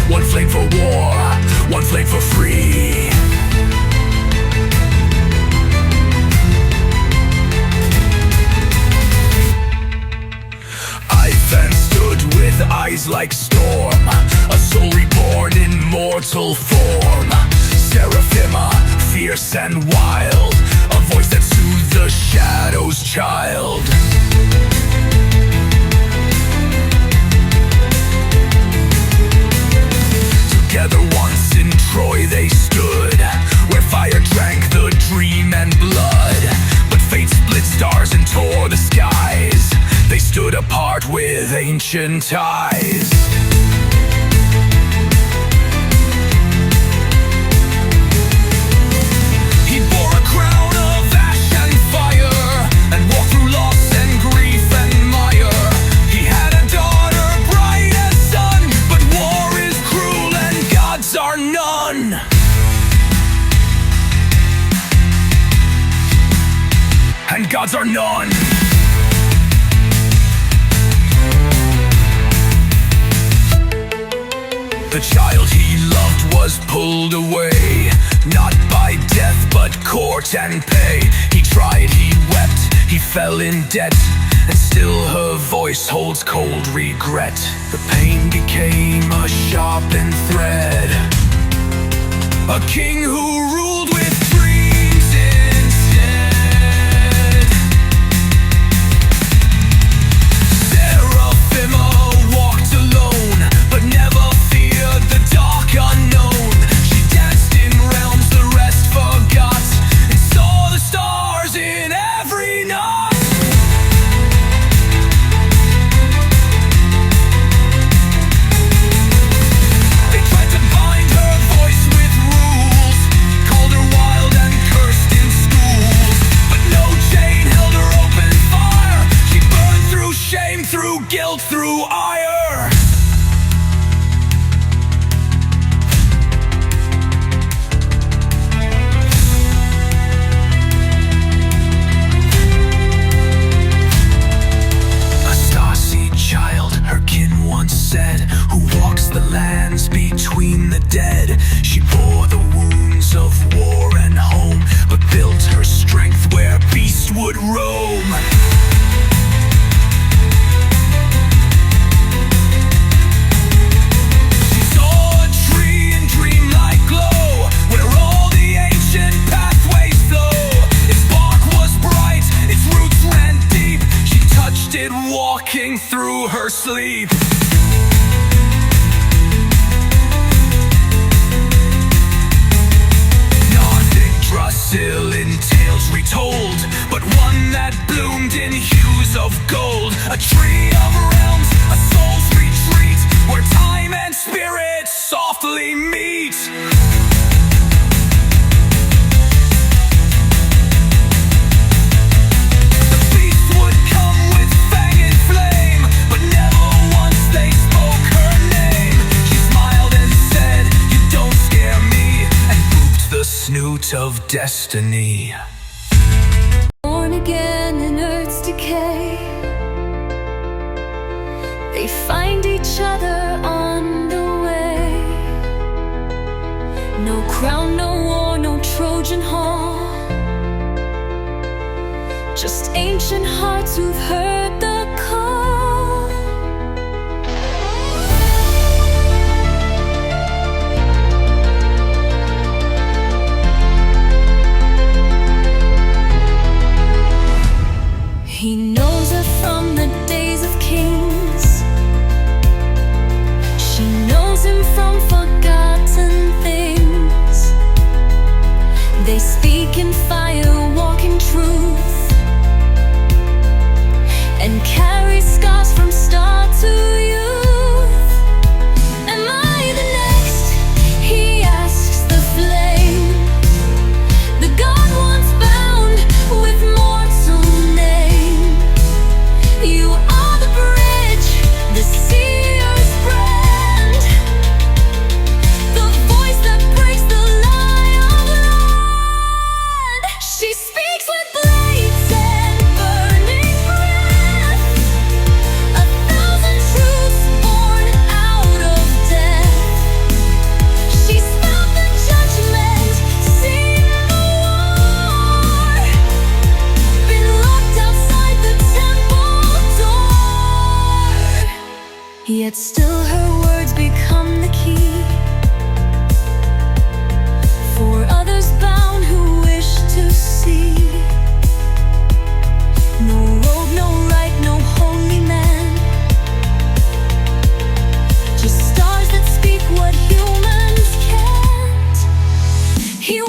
One flame for war, one flame for free. I then stood with eyes like storm, a soul reborn in mortal form. Seraphima, fierce and wild, a voice that soothed the shadow's child. Together once in Troy they stood, where fire drank the dream and blood. But fate split stars and tore the skies. They stood apart with ancient ties. He bore a crown of ash and fire, and walked through loss and grief and mire. He had a daughter bright as sun, but war is cruel and gods are none. And gods are none. The child he loved was pulled away, not by death but court and pay. He tried, he wept, he fell in debt, and still her voice holds cold regret. The pain became a sharpened thread, a king who ruled with dreams instead. Seraphima walked alone, but never feared the dark unknown. She danced in realms the rest forgot, and saw the stars in every night. They tried to bind her voice with rules, called her wild and cursed in schools, but no chain held her open fire. She burned through shame, through guilt, through ire. A star-seed child, her kin once said, who walks the lands between the dead. She bore the wounds of war and home, but built her strength where beasts would roam. She saw a tree in dreamlike glow, where all the ancient pathways flow. Its bark was bright, its roots ran deep. She touched it walking through her sleep. Not Yggdrasil in tales retold, but one that bloomed in hues of gold. A tree of realms, a soul's retreat, where time and spirit softly meet. The beast would come with fang and flame, but never once they spoke her name. She smiled and said, "You don't scare me," and booped the snoot of destiny. Born again in earth's decay, they find each other on the way. No crown, no war, no Trojan hall, just ancient hearts who've heard the call. He knows her from the days of kings. She knows him from forgotten things. They speak in fire, walk in truth, and carry scars from start to youth. Am I the next? He asks the flame, the god once bound with mortal name. Yet still her words become the key for others bound who wish to see. No robe, no right, no holy man, just stars that speak what humans can't. He